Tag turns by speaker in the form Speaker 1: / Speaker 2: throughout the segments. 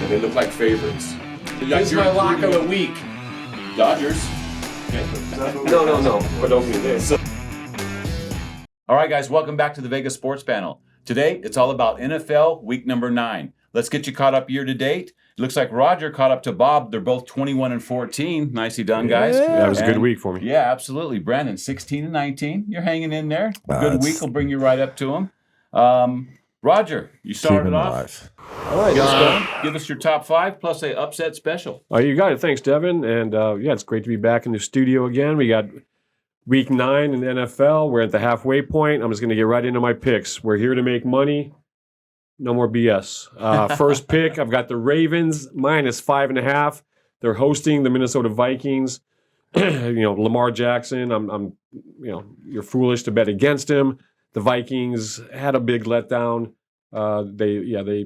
Speaker 1: and they look like favorites.
Speaker 2: This is my lock of the week.
Speaker 1: Dodgers.
Speaker 2: No. But opening day.
Speaker 3: All right, guys, welcome back to the Vegas Sports Panel. Today, it's all about NFL Week number 9. Let's get you caught up year to date. It looks like Roger caught up to Bob. They're both 21-14. Nicely done, guys.
Speaker 2: Yeah, that was a good week for me.
Speaker 3: Yeah, absolutely. Brandon, 16-19. You're hanging in there. Good week will bring you right up to him. Roger, you started off.
Speaker 2: All right, let's go.
Speaker 3: Give us your top 5 plus a upset special.
Speaker 2: Oh, you got it. Thanks, Devin. And yeah, it's great to be back in the studio again. We got Week 9 in the NFL. We're at the halfway point. I'm just going to get right into my picks. We're here to make money. No more BS. First pick, I've got the Ravens minus 5.5. They're hosting the Minnesota Vikings. Lamar Jackson. I'm you're foolish to bet against him. The Vikings had a big letdown. They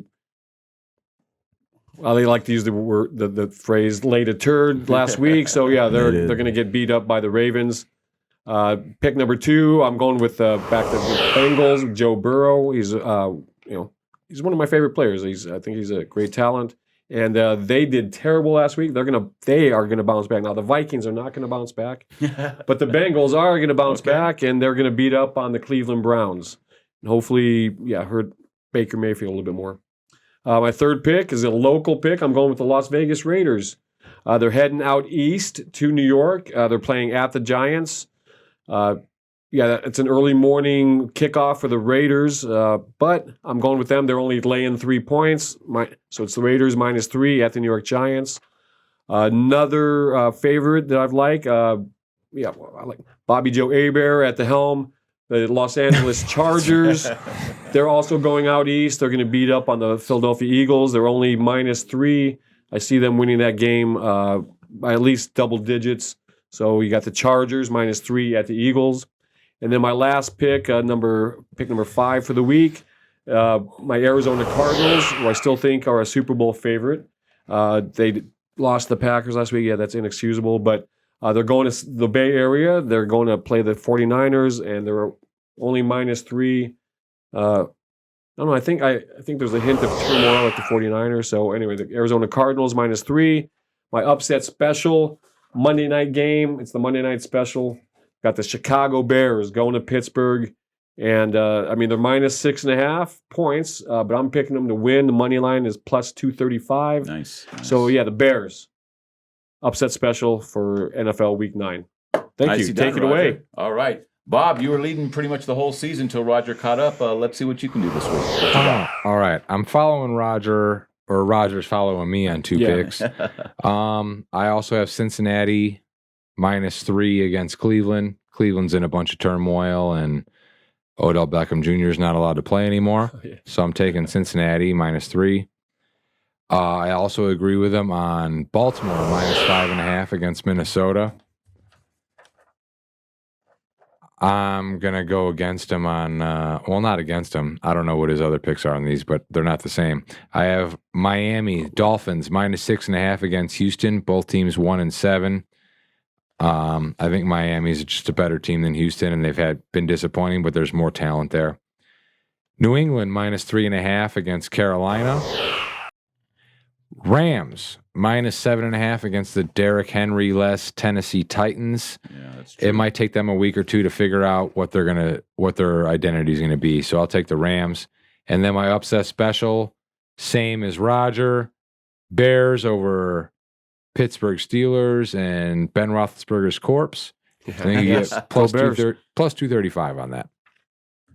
Speaker 2: like to use the phrase "laid a turd" last week. So yeah, they're going to get beat up by the Ravens. Pick number 2, I'm going with back to the Bengals. Joe Burrow. He's one of my favorite players. I think he's a great talent. And they did terrible last week. They are gonna bounce back. Now the Vikings are not gonna bounce back, but the Bengals are gonna bounce back, and they're gonna beat up on the Cleveland Browns. And hopefully, hurt Baker Mayfield a little bit more. My third pick is a local pick. I'm going with the Las Vegas Raiders. They're heading out east to New York. They're playing at the Giants. It's an early morning kickoff for the Raiders, but I'm going with them. They're only laying 3 points. So it's the Raiders minus 3 at the New York Giants. Another favorite that I like Bobby Joe Hebert at the helm. The Los Angeles Chargers. They're also going out east. They're going to beat up on the Philadelphia Eagles. They're only minus 3. I see them winning that game by at least double digits. So you got the Chargers minus 3 at the Eagles. And then my last pick, number 5 for the week, my Arizona Cardinals, who I still think are a Super Bowl favorite. They lost the Packers last week. Yeah, that's inexcusable. But they're going to the Bay Area. They're going to play the 49ers, and they're only minus 3. I don't know. I think there's a hint of turmoil at the 49ers. So anyway, the Arizona Cardinals minus 3. My upset special, Monday night game. It's the Monday night special. Got the Chicago Bears going to Pittsburgh. And, they're minus 6.5 points, but I'm picking them to win. The money line is plus 235.
Speaker 3: Nice.
Speaker 2: So, yeah, the Bears. Upset special for NFL Week 9. Thank you. Take it away.
Speaker 3: All right. Bob, you were leading pretty much the whole season until Roger caught up. Let's see what you can do this week.
Speaker 4: All right. I'm following Roger, or Roger's following me on 2 picks. I also have Cincinnati minus 3 against Cleveland. Cleveland's in a bunch of turmoil, and Odell Beckham Jr. is not allowed to play anymore. So I'm taking Cincinnati minus 3. I also agree with him on Baltimore minus 5.5 against Minnesota. I'm going to go against him on, not against him. I don't know what his other picks are on these, but they're not the same. I have Miami Dolphins minus 6.5 against Houston. Both teams 1-7. I think Miami's just a better team than Houston, and they've been disappointing, but there's more talent there. New England minus 3.5 against Carolina. Rams minus 7.5 against the Derrick Henry-less Tennessee Titans.
Speaker 3: Yeah, that's true.
Speaker 4: It might take them a week or 2 to figure out what their identity is going to be. So I'll take the Rams. And then my upset special, same as Roger, Bears over Pittsburgh Steelers and Ben Roethlisberger's corpse. I think you get plus 235 on that.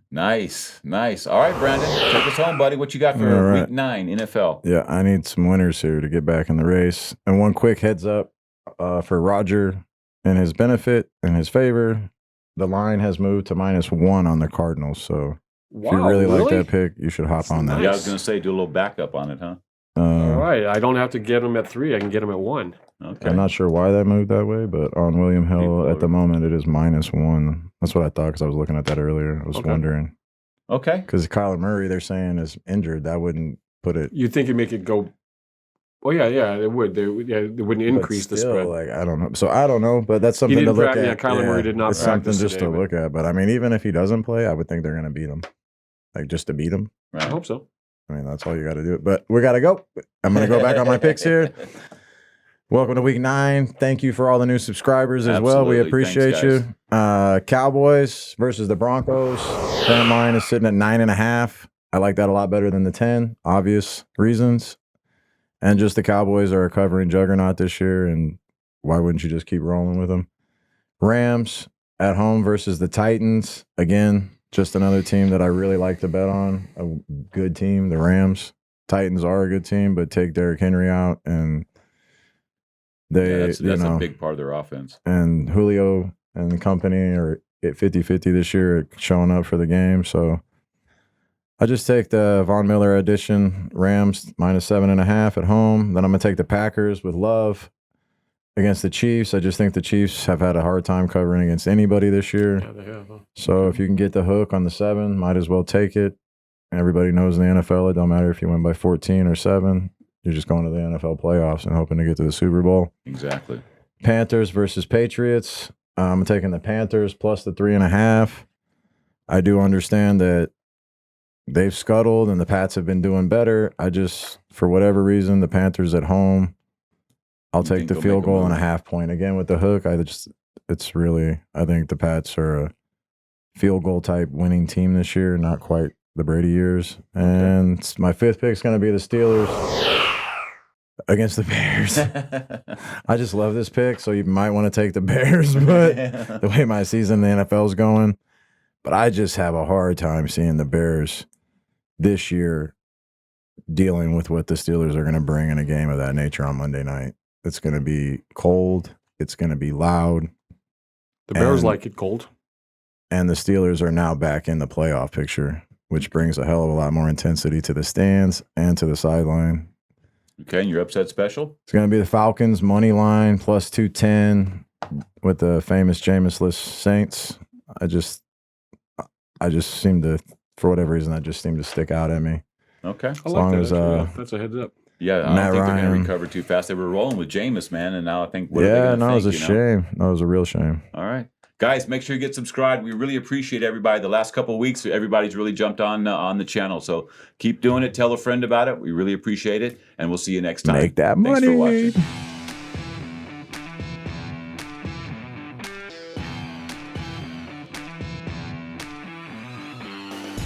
Speaker 3: Nice. All right, Brandon, take us home, buddy. What you got for Week 9 NFL?
Speaker 5: Yeah, I need some winners here to get back in the race. And one quick heads up for Roger, in his benefit, in his favor, the line has moved to -1 on the Cardinals. So if you really like that pick, you should hop on that.
Speaker 3: Yeah, I was going to say, do a little backup on it, huh?
Speaker 2: All right. I don't have to get him at 3. I can get him at 1.
Speaker 3: Okay.
Speaker 5: I'm not sure why that moved that way, but on William Hill at the moment, it is -1. That's what I thought because I was looking at that earlier. I was wondering.
Speaker 3: Okay.
Speaker 5: Because Kyler Murray, they're saying, is injured. That wouldn't put it.
Speaker 2: You'd think it'd make it go. Well, yeah, it would. It wouldn't increase the spread.
Speaker 5: Like, I don't know. So I don't know, but that's something to look at.
Speaker 2: Yeah, Kyler Murray did not
Speaker 5: It's
Speaker 2: practice
Speaker 5: something just to look at. But I mean, even if he doesn't play, I would think they're going to beat him. Like just to beat him.
Speaker 3: Right.
Speaker 2: I hope so.
Speaker 5: I mean, that's all you got to do. But we got to go. I'm going to go back on my picks here. Welcome to week 9. Thank you for all the new subscribers as well. We appreciate
Speaker 3: Thanks,
Speaker 5: you. Cowboys versus the Broncos. Fan line is sitting at 9.5. I like that a lot better than the 10. Obvious reasons. And just the Cowboys are a covering juggernaut this year. And why wouldn't you just keep rolling with them? Rams at home versus the Titans. Again, just another team that I really like to bet on. A good team, the Rams. Titans are a good team, but take Derrick Henry out and
Speaker 3: that's a big part of their offense.
Speaker 5: And Julio and company are at 50-50 this year showing up for the game. So I just take the Von Miller addition, Rams -7.5 at home. Then I'm going to take the Packers with Love against the Chiefs. I just think the Chiefs have had a hard time covering against anybody this year.
Speaker 2: Yeah, they have. Huh?
Speaker 5: So if you can get the hook on the 7, might as well take it. Everybody knows in the NFL, it don't matter if you win by 14 or 7. You're just going to the NFL playoffs and hoping to get to the Super Bowl.
Speaker 3: Exactly.
Speaker 5: Panthers versus Patriots. I'm taking the Panthers plus the 3.5. I do understand that they've scuttled and the Pats have been doing better. I just, for whatever reason, the Panthers at home, I'll take the field goal and a half point. Again, with the hook, I think the Pats are a field goal type winning team this year, not quite the Brady years. And my 5th pick is going to be the Steelers against the Bears. I just love this pick, so you might want to take the Bears, but the way my season in the NFL is going. But I just have a hard time seeing the Bears this year dealing with what the Steelers are going to bring in a game of that nature on Monday night. It's going to be cold. It's going to be loud.
Speaker 2: The Bears like it cold.
Speaker 5: And the Steelers are now back in the playoff picture, which brings a hell of a lot more intensity to the stands and to the sideline.
Speaker 3: Okay, and your upset special?
Speaker 5: It's going to be the Falcons money line plus 210 with the famous Jameis-less Saints. I just seem to, for whatever reason, that just seemed to stick out at me.
Speaker 3: Okay.
Speaker 2: I like that. That's a heads up.
Speaker 3: Yeah, I don't think they're going to recover too fast. They were rolling with Jameis, man, and now I think
Speaker 5: it was a shame. That was a real shame.
Speaker 3: All right. Guys, make sure you get subscribed. We really appreciate everybody. The last couple of weeks, everybody's really jumped on the channel. So keep doing it. Tell a friend about it. We really appreciate it. And we'll see you next time.
Speaker 5: Make that money.
Speaker 3: Thanks for watching.